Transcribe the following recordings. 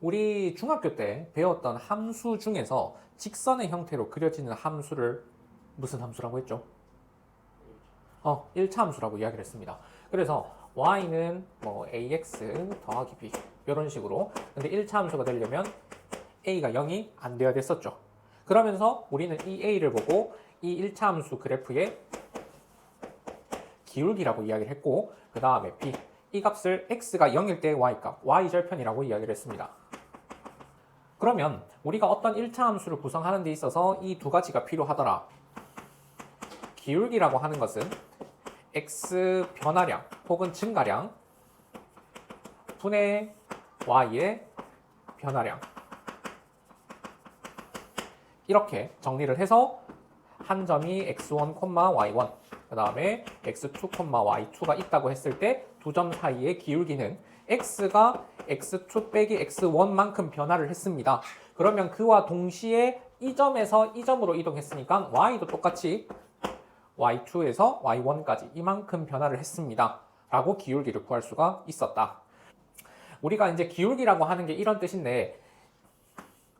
우리 중학교 때 배웠던 함수 중에서 직선의 형태로 그려지는 함수를 무슨 함수라고 했죠? 1차 함수라고 이야기를 했습니다. 그래서 y는 뭐 ax 더하기 b 이런 식으로. 근데 1차 함수가 되려면 a가 0이 안 돼야 됐었죠. 그러면서 우리는 이 a를 보고 이 1차 함수 그래프의 기울기라고 이야기를 했고, 그 다음에 b, 이 값을 x가 0일 때 y값, y절편이라고 이야기를 했습니다. 그러면 우리가 어떤 1차 함수를 구성하는 데 있어서 이 두 가지가 필요하더라. 기울기라고 하는 것은 x 변화량 혹은 증가량 분의 y의 변화량, 이렇게 정리를 해서 한 점이 x1, y1, 그 다음에 x2, y2가 있다고 했을 때 두 점 사이의 기울기는 x가 x2 빼기 x1만큼 변화를 했습니다. 그러면 그와 동시에 이 점에서 이 점으로 이동했으니까 y도 똑같이 y2에서 y1까지 이만큼 변화를 했습니다. 라고 기울기를 구할 수가 있었다. 우리가 이제 기울기라고 하는 게 이런 뜻인데,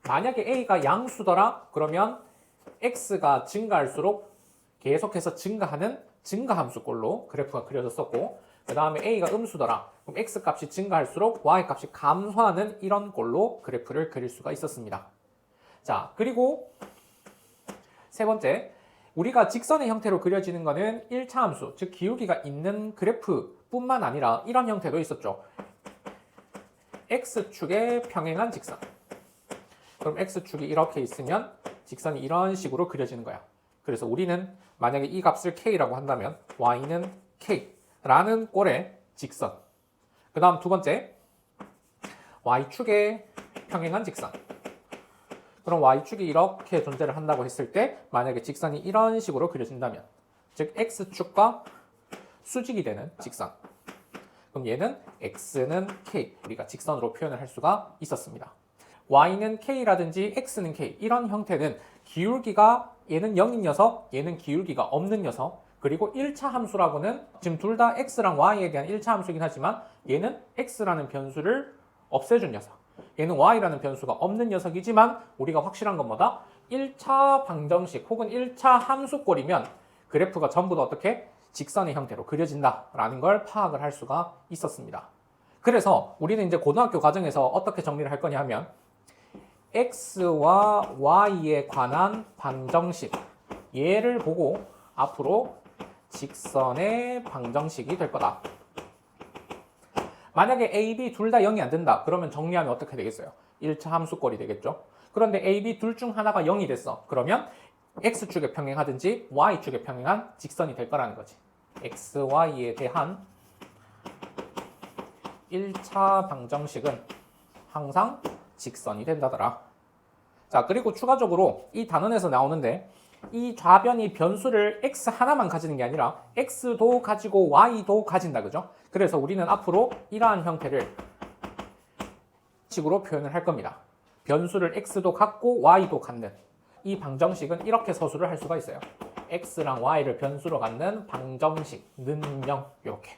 만약에 a가 양수더라 그러면 x가 증가할수록 계속해서 증가하는 증가함수꼴로 그래프가 그려졌었고, 그 다음에 a가 음수더라 그럼 x 값이 증가할수록 y 값이 감소하는 이런 꼴로 그래프를 그릴 수가 있었습니다. 자, 그리고 세 번째, 우리가 직선의 형태로 그려지는 거는 1차 함수, 즉 기울기가 있는 그래프뿐만 아니라 이런 형태도 있었죠. x축에 평행한 직선. 그럼 x축이 이렇게 있으면 직선이 이런 식으로 그려지는 거야. 그래서 우리는 만약에 이 값을 k라고 한다면 y는 k라는 꼴의 직선. 그 다음 두 번째, y축에 평행한 직선. 그럼 y축이 이렇게 존재를 한다고 했을 때 만약에 직선이 이런 식으로 그려진다면, 즉 x축과 수직이 되는 직선. 그럼 얘는 x는 k, 우리가 직선으로 표현을 할 수가 있었습니다. y는 k라든지 x는 k, 이런 형태는 기울기가 얘는 0인 녀석, 얘는 기울기가 없는 녀석, 그리고 1차 함수라고는 지금 둘 다 x랑 y에 대한 1차 함수이긴 하지만 얘는 x라는 변수를 없애준 녀석, 얘는 y라는 변수가 없는 녀석이지만 우리가 확실한 건 뭐다? 1차 방정식 혹은 1차 함수꼴이면 그래프가 전부 다 어떻게? 직선의 형태로 그려진다라는 걸 파악을 할 수가 있었습니다. 그래서 우리는 이제 고등학교 과정에서 어떻게 정리를 할 거냐 하면 x와 y에 관한 방정식, 얘를 보고 앞으로 직선의 방정식이 될 거다. 만약에 a, b 둘 다 0이 안 된다. 그러면 정리하면 어떻게 되겠어요? 1차 함수꼴이 되겠죠. 그런데 a, b 둘 중 하나가 0이 됐어. 그러면 x축에 평행하든지 y축에 평행한 직선이 될 거라는 거지. x, y에 대한 1차 방정식은 항상 직선이 된다더라. 자, 그리고 추가적으로 이 단원에서 나오는데 이 좌변이 변수를 x 하나만 가지는 게 아니라 x도 가지고 y도 가진다, 그죠? 그래서 우리는 앞으로 이러한 형태를 식으로 표현을 할 겁니다. 변수를 x도 갖고 y도 갖는 이 방정식은 이렇게 서술을 할 수가 있어요. x랑 y를 변수로 갖는 방정식, 는영, 이렇게.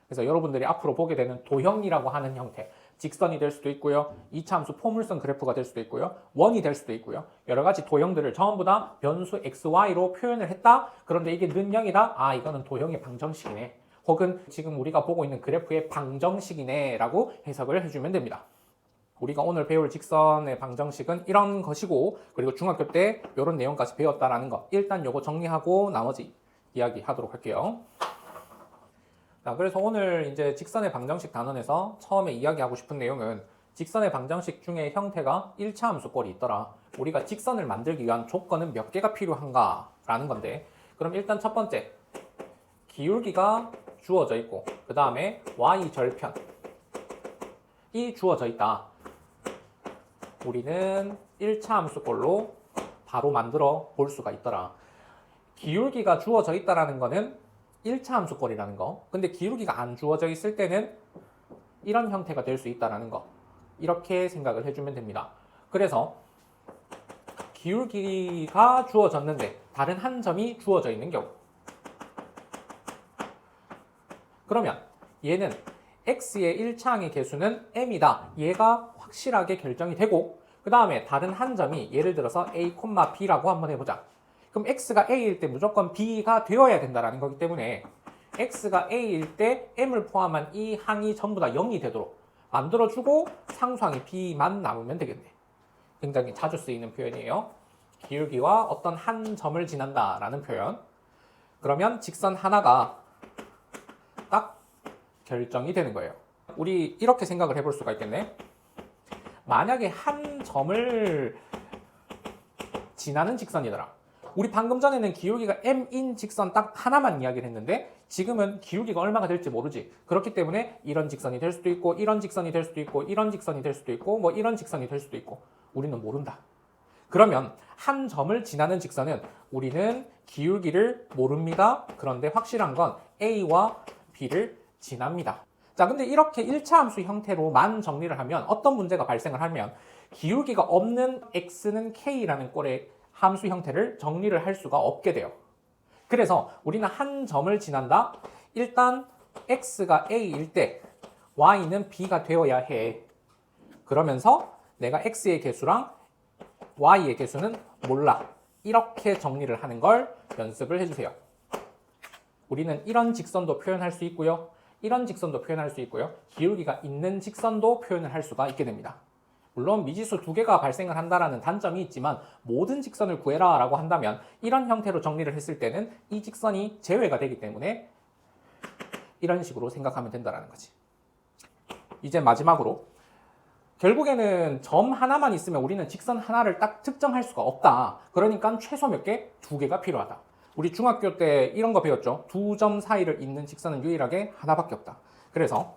그래서 여러분들이 앞으로 보게 되는 도형이라고 하는 형태, 직선이 될 수도 있고요, 2차 함수 포물선 그래프가 될 수도 있고요, 원이 될 수도 있고요, 여러 가지 도형들을 전부 다 변수 x, y로 표현을 했다. 그런데 이게 는영이다. 아, 이거는 도형의 방정식이네. 혹은 지금 우리가 보고 있는 그래프의 방정식이네 라고 해석을 해주면 됩니다. 우리가 오늘 배울 직선의 방정식은 이런 것이고, 그리고 중학교 때 이런 내용까지 배웠다라는 거, 일단 요거 정리하고 나머지 이야기하도록 할게요. 자, 그래서 오늘 이제 직선의 방정식 단원에서 처음에 이야기하고 싶은 내용은 직선의 방정식 중에 형태가 1차 함수꼴이 있더라. 우리가 직선을 만들기 위한 조건은 몇 개가 필요한가? 라는 건데, 그럼 일단 첫 번째, 기울기가 주어져 있고 그 다음에 y절편이 주어져 있다. 우리는 1차 함수꼴로 바로 만들어 볼 수가 있더라. 기울기가 주어져 있다라는 거는 1차 함수꼴이라는 거. 근데 기울기가 안 주어져 있을 때는 이런 형태가 될 수 있다라는 거. 이렇게 생각을 해주면 됩니다. 그래서 기울기가 주어졌는데 다른 한 점이 주어져 있는 경우. 그러면 얘는 x의 1차항의 개수는 m이다. 얘가 확실하게 결정이 되고 그 다음에 다른 한 점이 예를 들어서 a, b라고 한번 해보자. 그럼 x가 a일 때 무조건 b가 되어야 된다는 거기 때문에 x가 a일 때 m을 포함한 이 항이 전부 다 0이 되도록 만들어주고 상수항이 b만 남으면 되겠네. 굉장히 자주 쓰이는 표현이에요. 기울기와 어떤 한 점을 지난다라는 표현. 그러면 직선 하나가 딱 결정이 되는 거예요. 우리 이렇게 생각을 해볼 수가 있겠네. 만약에 한 점을 지나는 직선이더라. 우리 방금 전에는 기울기가 m인 직선 딱 하나만 이야기를 했는데 지금은 기울기가 얼마가 될지 모르지. 그렇기 때문에 이런 직선이 될 수도 있고 이런 직선이 될 수도 있고 이런 직선이 될 수도 있고 뭐 이런 직선이 될 수도 있고 우리는 모른다. 그러면 한 점을 지나는 직선은 우리는 기울기를 모릅니다. 그런데 확실한 건 A와 B를 지납니다. 자, 근데 이렇게 1차 함수 형태로만 정리를 하면 어떤 문제가 발생을 하면 기울기가 없는 x는 k라는 꼴의 함수 형태를 정리를 할 수가 없게 돼요. 그래서 우리는 한 점을 지난다. 일단 x가 a일 때 y는 b가 되어야 해. 그러면서 내가 x의 개수랑 y의 개수는 몰라. 이렇게 정리를 하는 걸 연습을 해주세요. 우리는 이런 직선도 표현할 수 있고요. 이런 직선도 표현할 수 있고요. 기울기가 있는 직선도 표현을 할 수가 있게 됩니다. 물론 미지수 두 개가 발생을 한다는 단점이 있지만 모든 직선을 구해라 라고 한다면 이런 형태로 정리를 했을 때는 이 직선이 제외가 되기 때문에 이런 식으로 생각하면 된다는 거지. 이제 마지막으로 결국에는 점 하나만 있으면 우리는 직선 하나를 딱 특정할 수가 없다. 그러니까 최소 몇 개? 두 개가 필요하다. 우리 중학교 때 이런 거 배웠죠? 두 점 사이를 잇는 직선은 유일하게 하나밖에 없다. 그래서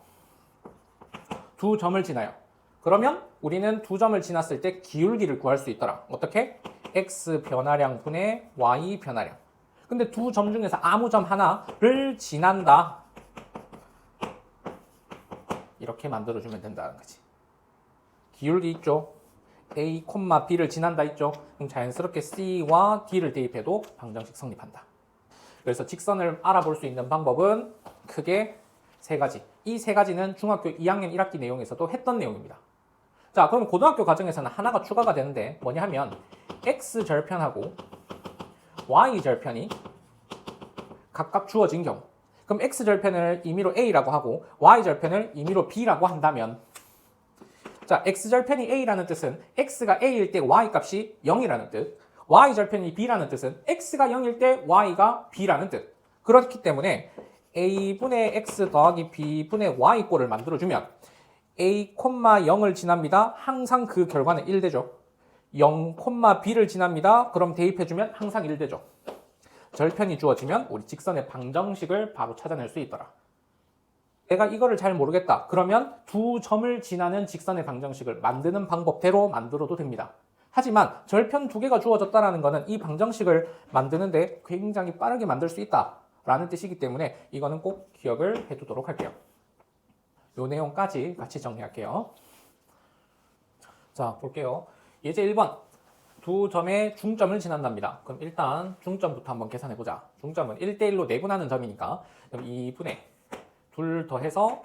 두 점을 지나요. 그러면 우리는 두 점을 지났을 때 기울기를 구할 수 있더라. 어떻게? x 변화량 분의 y 변화량. 근데 두 점 중에서 아무 점 하나를 지난다. 이렇게 만들어주면 된다는 거지. 기울기 있죠? A, B를 지난다 있죠? 그럼 자연스럽게 C와 D를 대입해도 방정식 성립한다. 그래서 직선을 알아볼 수 있는 방법은 크게 세 가지. 이 세 가지는 중학교 2학년 1학기 내용에서도 했던 내용입니다. 자, 그럼 고등학교 과정에서는 하나가 추가가 되는데 뭐냐 하면 X절편하고 Y절편이 각각 주어진 경우. 그럼 X절편을 임의로 A라고 하고 Y절편을 임의로 B라고 한다면 자, X절편이 A라는 뜻은 X가 A일 때 Y값이 0이라는 뜻. Y절편이 B라는 뜻은 X가 0일 때 Y가 B라는 뜻. 그렇기 때문에 A분의 X 더하기 B분의 Y 꼴을 만들어주면 A, 0을 지납니다. 항상 그 결과는 1 되죠. 0, B를 지납니다. 그럼 대입해주면 항상 1 되죠. 절편이 주어지면 우리 직선의 방정식을 바로 찾아낼 수 있더라. 내가 이거를 잘 모르겠다. 그러면 두 점을 지나는 직선의 방정식을 만드는 방법대로 만들어도 됩니다. 하지만 절편 두 개가 주어졌다는 것은 이 방정식을 만드는데 굉장히 빠르게 만들 수 있다라는 뜻이기 때문에 이거는 꼭 기억을 해두도록 할게요. 요 내용까지 같이 정리할게요. 자, 볼게요. 예제 1번. 두 점의 중점을 지난답니다. 그럼 일단 중점부터 한번 계산해보자. 중점은 1대1로 내분하는 점이니까 그럼 2분의 둘 더해서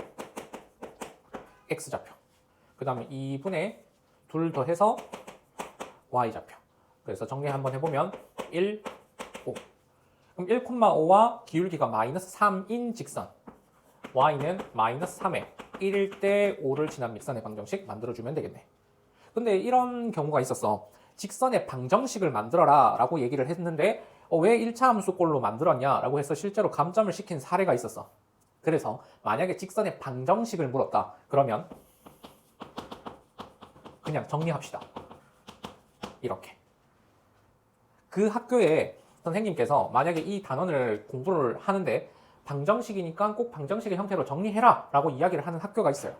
X좌표. 그 다음에 2분의 둘 더해서 Y좌표. 그래서 정리 한번 해보면 1, 5. 그럼 1,5와 기울기가 마이너스 3인 직선. Y는 마이너스 3에 1일 때 5를 지난 직선의 방정식 만들어주면 되겠네. 근데 이런 경우가 있었어. 직선의 방정식을 만들어라 라고 얘기를 했는데 왜 1차 함수꼴로 만들었냐 라고 해서 실제로 감점을 시킨 사례가 있었어. 그래서 만약에 직선의 방정식을 물었다. 그러면 그냥 정리합시다. 이렇게. 그 학교에 선생님께서 만약에 이 단원을 공부를 하는데 방정식이니까 꼭 방정식의 형태로 정리해라 라고 이야기를 하는 학교가 있어요.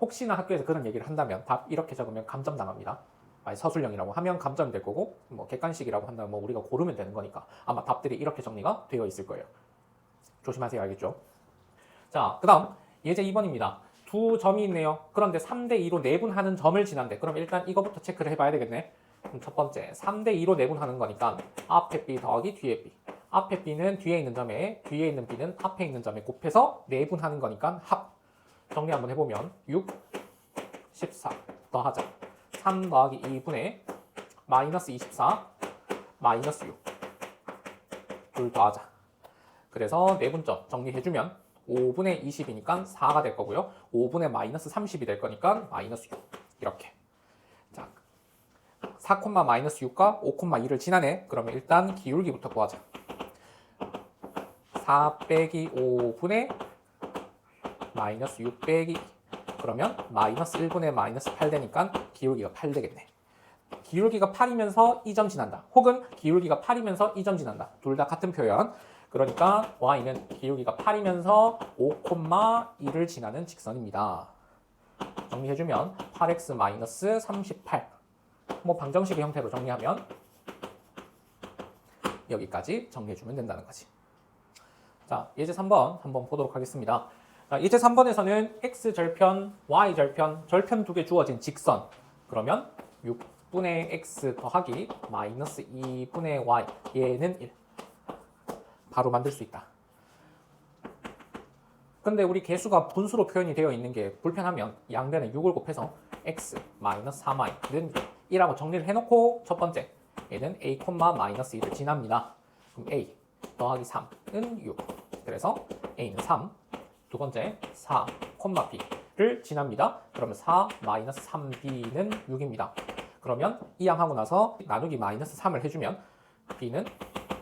혹시나 학교에서 그런 얘기를 한다면 답 이렇게 적으면 감점 당합니다. 서술형이라고 하면 감점이 될 거고 뭐 객관식이라고 한다면 뭐 우리가 고르면 되는 거니까 아마 답들이 이렇게 정리가 되어 있을 거예요. 조심하세요. 알겠죠? 자, 그 다음 예제 2번입니다. 두 점이 있네요. 그런데 3대2로 내분하는 점을 지난대. 그럼 일단 이거부터 체크를 해봐야 되겠네. 그럼 첫 번째 3대2로 내분하는 거니까 앞에 B 더하기 뒤에 B. 앞에 B는 뒤에 있는 점에 뒤에 있는 B는 앞에 있는 점에 곱해서 내분하는 거니까 합. 정리 한번 해보면 6, 14 더하자. 3 더하기 2분의 마이너스 24 마이너스 6 둘 더하자. 그래서 내분점 정리해주면 5분의 20이니까 4가 될 거고요. 5분의 마이너스 30이 될 거니까 마이너스 6 이렇게. 자, 4, 마이너스 6과 5, 2를 지나네. 그러면 일단 기울기부터 구하자. 4 빼기 5분의 마이너스 6 빼기 2. 그러면 마이너스 1분의 마이너스 8 되니까 기울기가 8 되겠네. 기울기가 8이면서 2점 지난다. 혹은 기울기가 8이면서 2점 지난다. 둘 다 같은 표현. 그러니까 y는 기울기가 8이면서 5,2를 지나는 직선입니다. 정리해주면 8x 마이너스 38. 뭐 방정식의 형태로 정리하면 여기까지 정리해주면 된다는 거지. 자, 예제 3번 한번 보도록 하겠습니다. 자, 예제 3번에서는 x절편, y절편, 절편 두 개 주어진 직선. 그러면 6분의 x 더하기 마이너스 2분의 y. 얘는 1. 바로 만들 수 있다. 근데 우리 개수가 분수로 표현이 되어 있는 게 불편하면 양변에 6을 곱해서 x 마이너스 4y는 1하고 정리를 해놓고 첫 번째 얘는 a, 마이너스 2를 지납니다. 그럼 a 더하기 3은 6. 그래서 a는 3. 두 번째 4, b를 지납니다. 그러면 4 마이너스 3b는 6입니다. 그러면 이항하고 나서 나누기 마이너스 3을 해주면 b는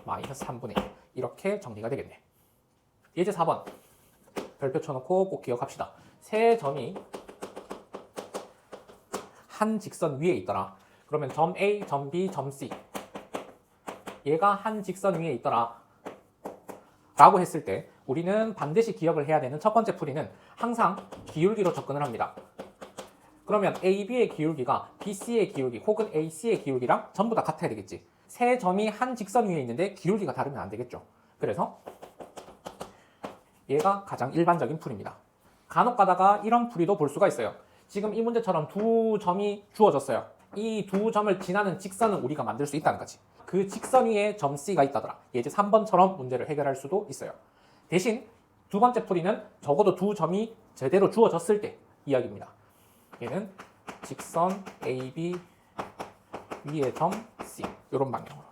마이너스 3분의 1. 이렇게 정리가 되겠네. 예제 4번 별표 쳐놓고 꼭 기억합시다. 세 점이 한 직선 위에 있더라. 그러면 점 A, 점 B, 점 C 얘가 한 직선 위에 있더라 라고 했을 때 우리는 반드시 기억을 해야 되는 첫 번째 풀이는 항상 기울기로 접근을 합니다. 그러면 AB의 기울기가 BC의 기울기 혹은 AC의 기울기랑 전부 다 같아야 되겠지. 세 점이 한 직선 위에 있는데 기울기가 다르면 안 되겠죠. 그래서 얘가 가장 일반적인 풀입니다. 간혹 가다가 이런 풀이도 볼 수가 있어요. 지금 이 문제처럼 두 점이 주어졌어요. 이 두 점을 지나는 직선은 우리가 만들 수 있다는 거지. 그 직선 위에 점 C가 있다더라. 예제 3번처럼 문제를 해결할 수도 있어요. 대신 두 번째 풀이는 적어도 두 점이 제대로 주어졌을 때 이야기입니다. 얘는 직선 AB 위에 점 C 이런 방향으로.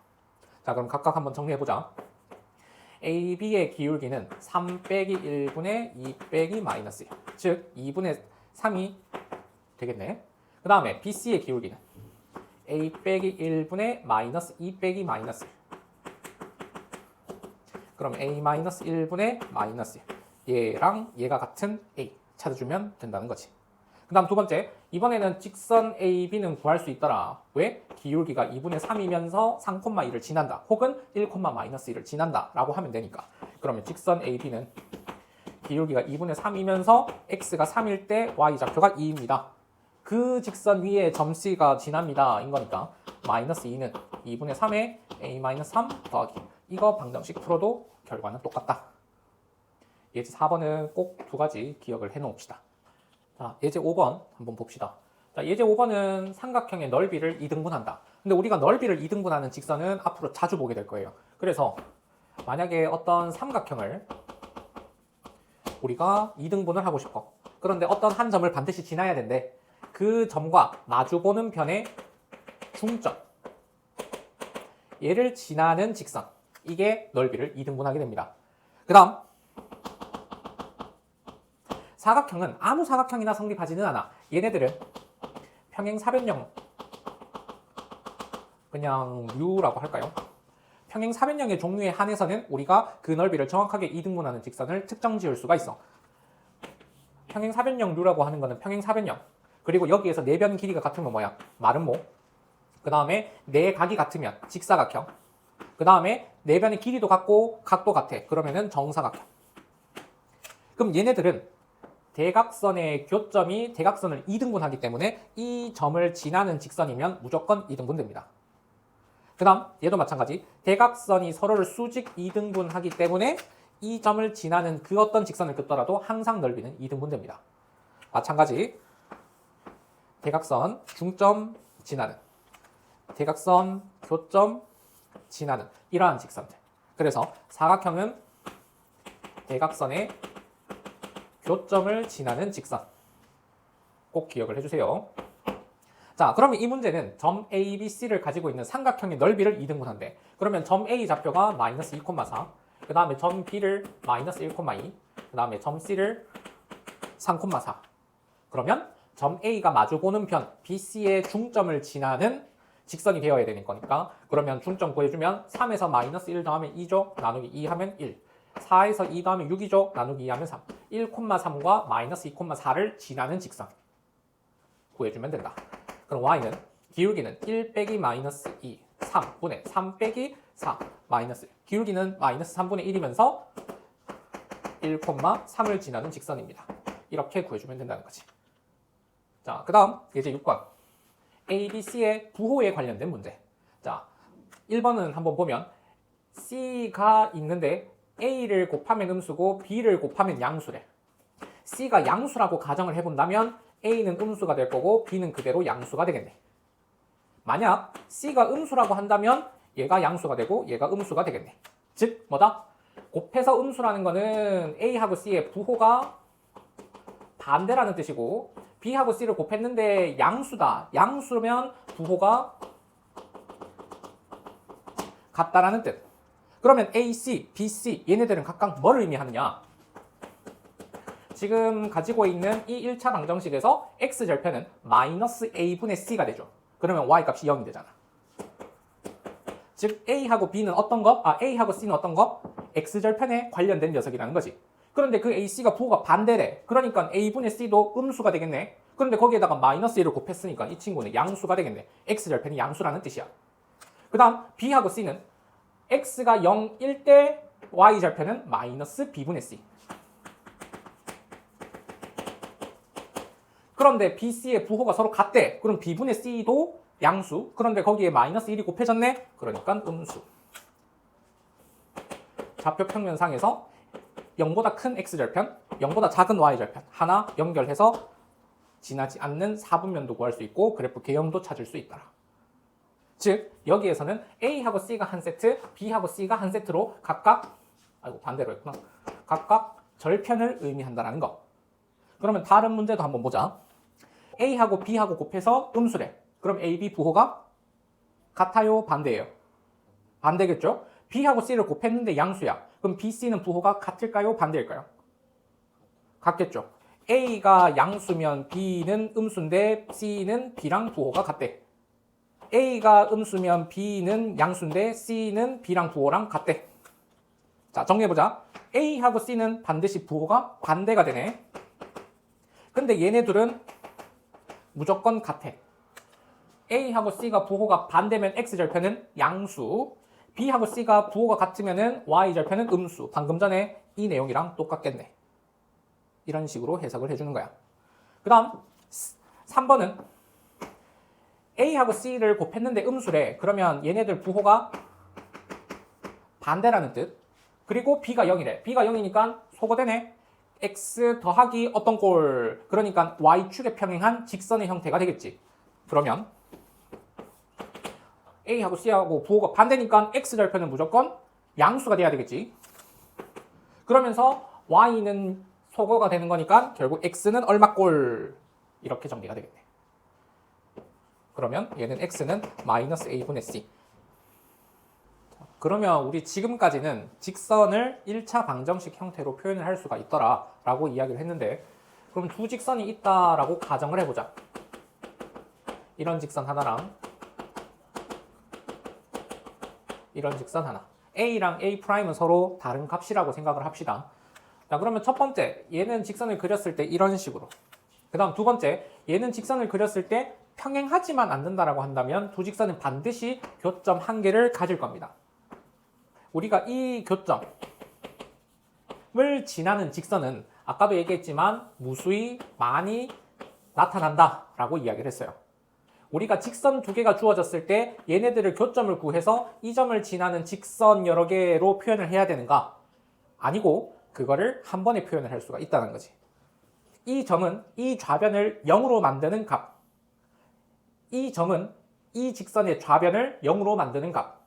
자, 그럼 각각 한번 정리해보자. AB의 기울기는 3 빼기 1분의 2 빼기 마이너스 1. 즉 2분의 3이 되겠네. 그 다음에 BC의 기울기는 A 빼기 1분의 마이너스 2 빼기 마이너스 1. 그럼 A 마이너스 1분의 마이너스 1. 얘랑 얘가 같은 A 찾아주면 된다는 거지. 그 다음 두 번째, 이번에는 직선 AB는 구할 수 있더라. 왜? 기울기가 2분의 3이면서 3,2를 지난다. 혹은 1, 마이너스 1을 지난다 라고 하면 되니까. 그러면 직선 AB는 기울기가 2분의 3이면서 x가 3일 때 y좌표가 2입니다. 그 직선 위에 점 C가 지납니다. 인 거니까 마이너스 2는 2분의 3에 a-3 더하기. 이거 방정식 풀어도 결과는 똑같다. 예제 4번은 꼭 두 가지 기억을 해놓읍시다. 자, 예제 5번 한번 봅시다. 자, 예제 5번은 삼각형의 넓이를 2등분한다. 근데 우리가 넓이를 2등분하는 직선은 앞으로 자주 보게 될 거예요. 그래서 만약에 어떤 삼각형을 우리가 2등분을 하고 싶어. 그런데 어떤 한 점을 반드시 지나야 된대. 그 점과 마주보는 변의 중점. 얘를 지나는 직선. 이게 넓이를 2등분하게 됩니다. 그 다음 사각형은 아무 사각형이나 성립하지는 않아. 얘네들은 평행사변형, 그냥 뮤라고 할까요? 평행사변형의 종류에 한해서는 우리가 그 넓이를 정확하게 2등분하는 직선을 특정 지을 수가 있어. 평행사변형 류라고 하는 거는 평행사변형. 그리고 여기에서 내변 길이가 같으면 뭐야? 마름모. 그 다음에 내각이 같으면 직사각형. 그 다음에 내변의 길이도 같고 각도 같아. 그러면은 정사각형. 그럼 얘네들은 대각선의 교점이 대각선을 2등분하기 때문에 이 점을 지나는 직선이면 무조건 2등분됩니다. 그 다음 얘도 마찬가지. 대각선이 서로를 수직 2등분하기 때문에 이 점을 지나는 그 어떤 직선을 긋더라도 항상 넓이는 2등분됩니다. 마찬가지 대각선 중점 지나는, 대각선 교점 지나는 이러한 직선들. 그래서 사각형은 대각선의 교점을 지나는 직선. 꼭 기억을 해주세요. 자, 그러면 이 문제는 점 A, B, C를 가지고 있는 삼각형의 넓이를 2등분한대. 그러면 점 A 좌표가 마이너스 2,4, 그 다음에 점 B를 마이너스 1,2, 그 다음에 점 C를 3,4. 그러면 점 A가 마주보는 편 BC의 중점을 지나는 직선이 되어야 되는 거니까, 그러면 중점 구해주면 3에서 마이너스 1 더하면 2죠. 나누기 2 하면 1. 4에서 2 더하면 6이죠. 나누기 2 하면 3. 1,3과 마이너스 2,4를 지나는 직선 구해주면 된다. 그럼 y는 기울기는 1 빼기 마이너스 2, 3분의 3 빼기 4 마이너스 1. 기울기는 마이너스 3분의 1이면서 1,3을 지나는 직선입니다. 이렇게 구해주면 된다는 거지. 자, 그 다음 이제 6번 ABC의 부호에 관련된 문제. 자, 1번은 한번 보면 C가 있는데 A를 곱하면 음수고 B를 곱하면 양수래. C가 양수라고 가정을 해본다면 A는 음수가 될 거고 B는 그대로 양수가 되겠네. 만약 C가 음수라고 한다면 얘가 양수가 되고 얘가 음수가 되겠네. 즉 뭐다? 곱해서 음수라는 거는 A하고 C의 부호가 반대라는 뜻이고, B하고 C를 곱했는데 양수다. 양수면 부호가 같다라는 뜻. 그러면 AC, BC 얘네들은 각각 뭘 의미하느냐? 지금 가지고 있는 이 1차 방정식에서 x절편은 마이너스 a분의 c가 되죠. 그러면 y값이 0이 되잖아. 즉 a하고 b는 어떤 거? a하고 c는 어떤 거? x절편에 관련된 녀석이라는 거지. 그런데 그 ac가 부호가 반대래. 그러니까 a분의 c도 음수가 되겠네. 그런데 거기에다가 마이너스 1을 곱했으니까 이 친구는 양수가 되겠네. x절편이 양수라는 뜻이야. 그 다음 b하고 c는 x가 0일 때 y절편은 마이너스 b분의 c. 그런데 BC의 부호가 서로 같대. 그럼 B분의 C도 양수. 그런데 거기에 마이너스 1이 곱해졌네. 그러니까 음수. 좌표 평면상에서 0보다 큰 X절편, 0보다 작은 Y절편 하나 연결해서 지나지 않는 4분면도 구할 수 있고 그래프 개형도 찾을 수 있더라. 즉 여기에서는 A하고 C가 한 세트, B하고 C가 한 세트로 각각 반대로 했구나. 각각 절편을 의미한다는 거. 그러면 다른 문제도 한번 보자. A하고 B하고 곱해서 음수래. 그럼 A, B 부호가 같아요? 반대예요? 반대겠죠? B하고 C를 곱했는데 양수야. 그럼 B, C는 부호가 같을까요? 반대일까요? 같겠죠? A가 양수면 B는 음수인데 C는 B랑 부호가 같대. A가 음수면 B는 양수인데 C는 B랑 부호랑 같대. 자, 정리해보자. A하고 C는 반드시 부호가 반대가 되네. 근데 얘네 둘은 무조건 같아. A하고 C가 부호가 반대면 X절편은 양수, B하고 C가 부호가 같으면 Y절편은 음수. 방금 전에 이 내용이랑 똑같겠네. 이런 식으로 해석을 해주는 거야. 그 다음 3번은 A하고 C를 곱했는데 음수래. 그러면 얘네들 부호가 반대라는 뜻. 그리고 B가 0이래. B가 0이니까 소거되네. x 더하기 어떤 꼴, 그러니까 y축에 평행한 직선의 형태가 되겠지. 그러면 A하고 C하고 부호가 반대니까 x절편은 무조건 양수가 돼야 되겠지. 그러면서 y는 소거가 되는 거니까 결국 x는 얼마 꼴, 이렇게 정리가 되겠네. 그러면 얘는 x는 마이너스 a분의 c. 그러면 우리 지금까지는 직선을 1차 방정식 형태로 표현을 할 수가 있더라 라고 이야기를 했는데, 그럼 두 직선이 있다라고 가정을 해보자. 이런 직선 하나랑 이런 직선 하나. A랑 A'은 서로 다른 값이라고 생각을 합시다. 자, 그러면 첫 번째, 얘는 직선을 그렸을 때 이런 식으로. 그 다음 두 번째, 얘는 직선을 그렸을 때 평행하지만 않는다라고 한다면 두 직선은 반드시 교점 한 개를 가질 겁니다. 우리가 이 교점을 지나는 직선은 아까도 얘기했지만 무수히 많이 나타난다 라고 이야기를 했어요. 우리가 직선 두 개가 주어졌을 때 얘네들을 교점을 구해서 이 점을 지나는 직선 여러 개로 표현을 해야 되는가? 아니고 그거를 한 번에 표현을 할 수가 있다는 거지. 이 점은 이 좌변을 0으로 만드는 값, 이 점은 이 직선의 좌변을 0으로 만드는 값.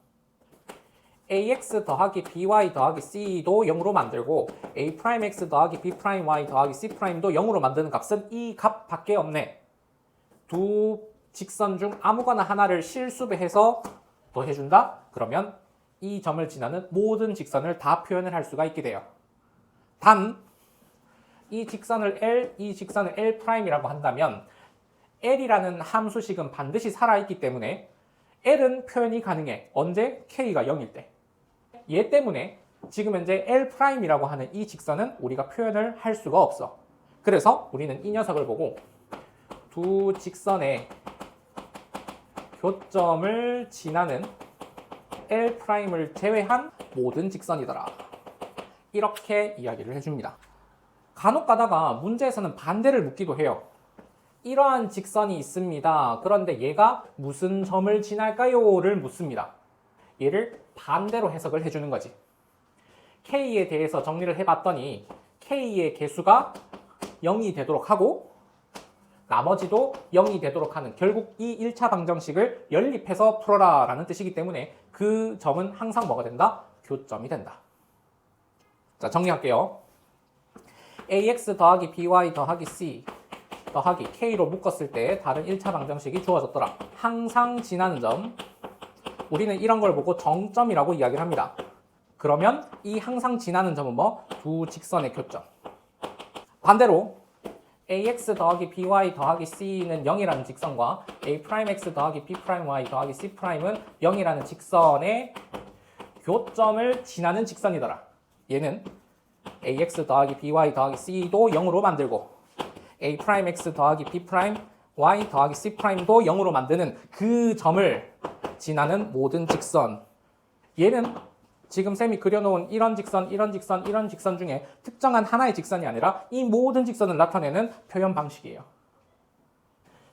ax 더하기 by 더하기 c도 0으로 만들고 a'x 더하기 b'y 더하기 c'도 0으로 만드는 값은 이 값밖에 없네. 두 직선 중 아무거나 하나를 실수배해서 더해준다? 그러면 이 점을 지나는 모든 직선을 다 표현을 할 수가 있게 돼요. 단, 이 직선을 L, 이 직선을 L'이라고 한다면 L이라는 함수식은 반드시 살아있기 때문에 L은 표현이 가능해. 언제? K가 0일 때. 얘 때문에 지금 현재 L'이라고 하는 이 직선은 우리가 표현을 할 수가 없어. 그래서 우리는 이 녀석을 보고 두 직선의 교점을 지나는 L'을 제외한 모든 직선이더라. 이렇게 이야기를 해줍니다. 간혹 가다가 문제에서는 반대를 묻기도 해요. 이러한 직선이 있습니다. 그런데 얘가 무슨 점을 지날까요? 를 묻습니다. 얘를 반대로 해석을 해주는 거지. K에 대해서 정리를 해봤더니 K의 개수가 0이 되도록 하고 나머지도 0이 되도록 하는, 결국 이 1차 방정식을 연립해서 풀어라 라는 뜻이기 때문에 그 점은 항상 뭐가 된다? 교점이 된다. 자, 정리할게요. ax 더하기 by 더하기 c 더하기 k로 묶었을 때 다른 1차 방정식이 주어졌더라. 항상 지나는 점, 우리는 이런 걸 보고 정점이라고 이야기를 합니다. 그러면 이 항상 지나는 점은 뭐? 두 직선의 교점. 반대로 ax 더하기 by 더하기 c는 0이라는 직선과 a'x 더하기 b'y 더하기 c'은 0이라는 직선의 교점을 지나는 직선이더라. 얘는 ax 더하기 by 더하기 c도 0으로 만들고 a'x 더하기 b'y 더하기 c'도 0으로 만드는 그 점을 지나는 모든 직선. 얘는 지금 쌤이 그려놓은 이런 직선, 이런 직선, 이런 직선 중에 특정한 하나의 직선이 아니라 이 모든 직선을 나타내는 표현 방식이에요.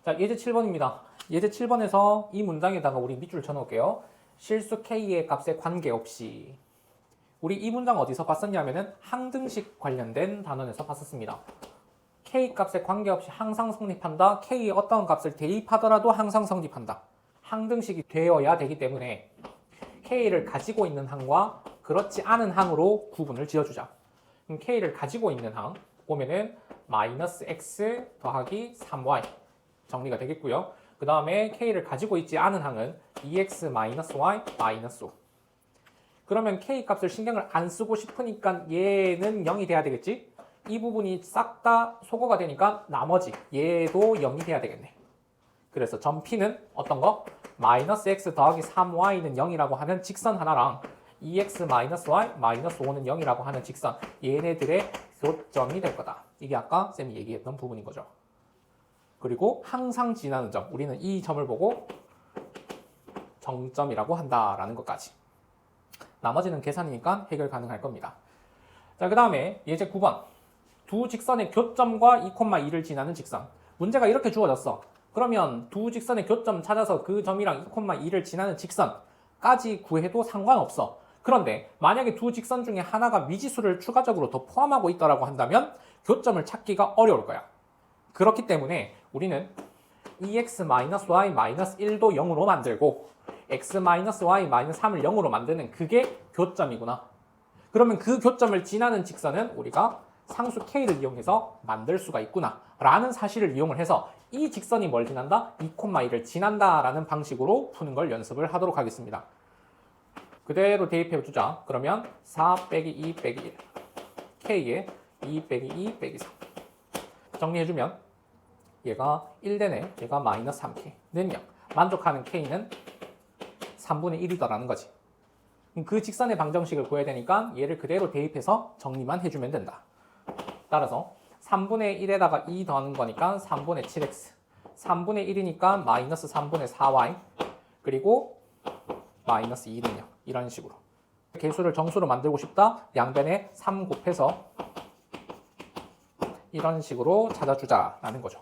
자, 예제 7번입니다. 예제 7번에서 이 문장에다가 우리 밑줄 쳐놓을게요. 실수 K의 값에 관계없이. 우리 이 문장 어디서 봤었냐면은 항등식 관련된 단원에서 봤었습니다. K 값에 관계없이 항상 성립한다. K의 어떤 값을 대입하더라도 항상 성립한다. 항등식이 되어야 되기 때문에 K를 가지고 있는 항과 그렇지 않은 항으로 구분을 지어주자. 그럼 K를 가지고 있는 항 보면은 마이너스 x 더하기 3y 정리가 되겠고요. 그 다음에 K를 가지고 있지 않은 항은 2x 마이너스 y 마이너스 5. 그러면 K 값을 신경을 안 쓰고 싶으니까 얘는 0이 돼야 되겠지? 이 부분이 싹 다 소거가 되니까 나머지 얘도 0이 돼야 되겠네. 그래서 점 P는 어떤 거? 마이너스 x 더하기 3y는 0이라고 하는 직선 하나랑 2x 마이너스 y 마이너스 5는 0이라고 하는 직선, 얘네들의 교점이 될 거다. 이게 아까 쌤이 얘기했던 부분인 거죠. 그리고 항상 지나는 점, 우리는 이 점을 보고 정점이라고 한다라는 것까지. 나머지는 계산이니까 해결 가능할 겁니다. 자, 그 다음에 예제 9번. 두 직선의 교점과 2,2를 지나는 직선. 문제가 이렇게 주어졌어. 그러면 두 직선의 교점 찾아서 그 점이랑 2,2를 지나는 직선까지 구해도 상관없어. 그런데 만약에 두 직선 중에 하나가 미지수를 추가적으로 더 포함하고 있다고 한다면 교점을 찾기가 어려울 거야. 그렇기 때문에 우리는 2x-y-1도 0으로 만들고 x-y-3을 0으로 만드는 그게 교점이구나. 그러면 그 교점을 지나는 직선은 우리가 상수 k를 이용해서 만들 수가 있구나 라는 사실을 이용을 해서 이 직선이 뭘 지난다? 2,2를 지난다 라는 방식으로 푸는 걸 연습을 하도록 하겠습니다. 그대로 대입해 주자. 그러면 4 빼기 2 빼기 1 k에 2 빼기 2 빼기 3 정리해주면 얘가 1 되네. 얘가 마이너스 3k는 0. 만족하는 k는 3분의 1이더라는 거지. 그 직선의 방정식을 구해야 되니까 얘를 그대로 대입해서 정리만 해주면 된다. 따라서 3분의 1에다가 2 더하는 거니까 3분의 7x 3분의 1이니까 마이너스 3분의 4y 그리고 마이너스 2는 0 이런 식으로 개수를 정수로 만들고 싶다. 양변에 3 곱해서 이런 식으로 찾아주자라는 거죠.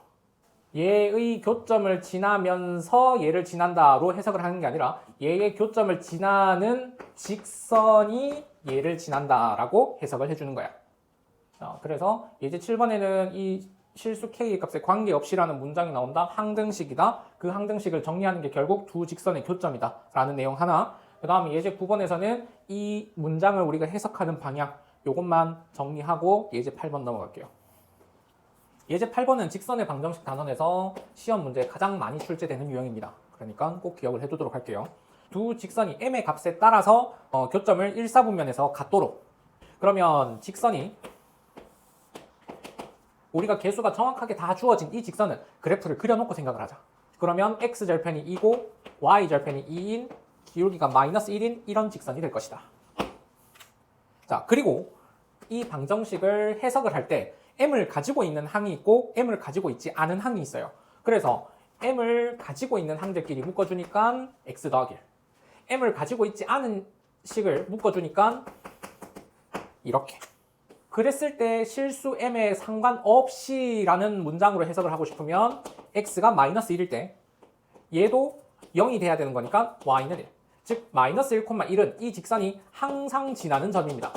얘의 교점을 지나면서 얘를 지난다로 해석을 하는 게 아니라 얘의 교점을 지나는 직선이 얘를 지난다라고 해석을 해주는 거야. 그래서 예제 7번에는 이 실수 K 값에 관계없이라는 문장이 나온다. 항등식이다. 그 항등식을 정리하는 게 결국 두 직선의 교점이다 라는 내용 하나. 그 다음 예제 9번에서는 이 문장을 우리가 해석하는 방향 요것만 정리하고 예제 8번 넘어갈게요. 예제 8번은 직선의 방정식 단원에서 시험 문제에 가장 많이 출제되는 유형입니다. 그러니까 꼭 기억을 해두도록 할게요. 두 직선이 m의 값에 따라서 교점을 1사분면에서 같도록. 그러면 직선이 우리가 개수가 정확하게 다 주어진 이 직선은 그래프를 그려놓고 생각을 하자. 그러면 x절편이 2고 y절편이 2인 기울기가 마이너스 1인 이런 직선이 될 것이다. 자, 그리고 이 방정식을 해석을 할 때 m을 가지고 있는 항이 있고 m을 가지고 있지 않은 항이 있어요. 그래서 m을 가지고 있는 항들끼리 묶어주니까 x 더하기 1. m을 가지고 있지 않은 식을 묶어주니까 이렇게. 그랬을 때 실수 m에 상관없이 라는 문장으로 해석을 하고 싶으면 x가 마이너스 1일 때 얘도 0이 돼야 되는 거니까 y는 1. 즉 마이너스 1,1은 이 직선이 항상 지나는 점입니다.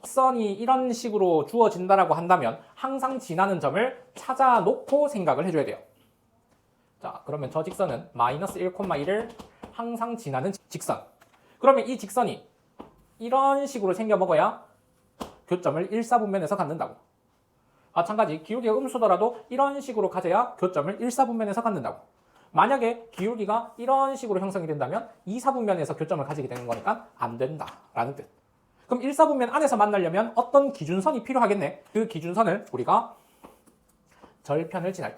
직선이 이런 식으로 주어진다라고 한다면 항상 지나는 점을 찾아놓고 생각을 해줘야 돼요. 자, 그러면 저 직선은 마이너스 1,1을 항상 지나는 직선. 그러면 이 직선이 이런 식으로 생겨 먹어야 교점을 1사분면에서 갖는다고. 마찬가지 기울기가 음수더라도 이런 식으로 가져야 교점을 1사분면에서 갖는다고. 만약에 기울기가 이런 식으로 형성이 된다면 2사분면에서 교점을 가지게 되는 거니까 안 된다라는 뜻. 그럼 1사분면 안에서 만나려면 어떤 기준선이 필요하겠네. 그 기준선을 우리가 절편을 지날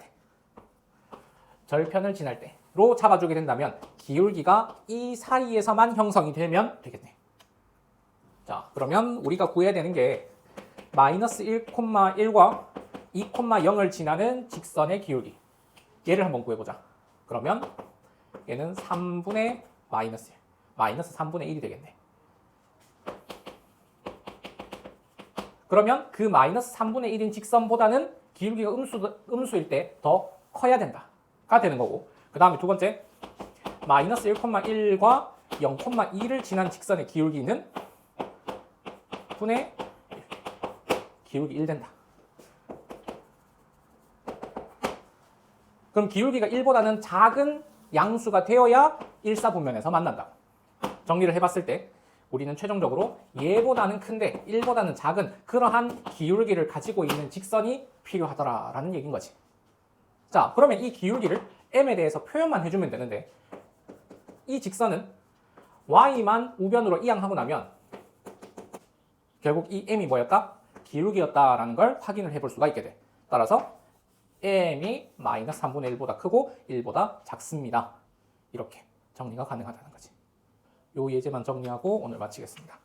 때로 잡아주게 된다면 기울기가 이 사이에서만 형성이 되면 되겠네. 자, 그러면 우리가 구해야 되는 게 마이너스 1,1과 2,0을 지나는 직선의 기울기. 얘를 한번 구해보자. 그러면 얘는 3분의 마이너스 1. 마이너스 3분의 1이 되겠네. 그러면 그 마이너스 3분의 1인 직선보다는 기울기가 음수일 때 더 커야 된다가 되는 거고. 그 다음에 두 번째, 마이너스 1,1과 0,2를 지난 직선의 기울기는 분의 1. 기울기 1 된다. 그럼 기울기가 1보다는 작은 양수가 되어야 1사분면에서 만난다. 정리를 해봤을 때 우리는 최종적으로 얘보다는 큰데 1보다는 작은 그러한 기울기를 가지고 있는 직선이 필요하더라라는 얘기인 거지. 자, 그러면 이 기울기를 m에 대해서 표현만 해주면 되는데 이 직선은 y만 우변으로 이항하고 나면 결국 이 m이 뭐였다? 기울기였다라는 걸 확인을 해볼 수가 있게 돼. 따라서 m이 마이너스 3분의 1보다 크고 1보다 작습니다. 이렇게 정리가 가능하다는 거지. 요 예제만 정리하고 오늘 마치겠습니다.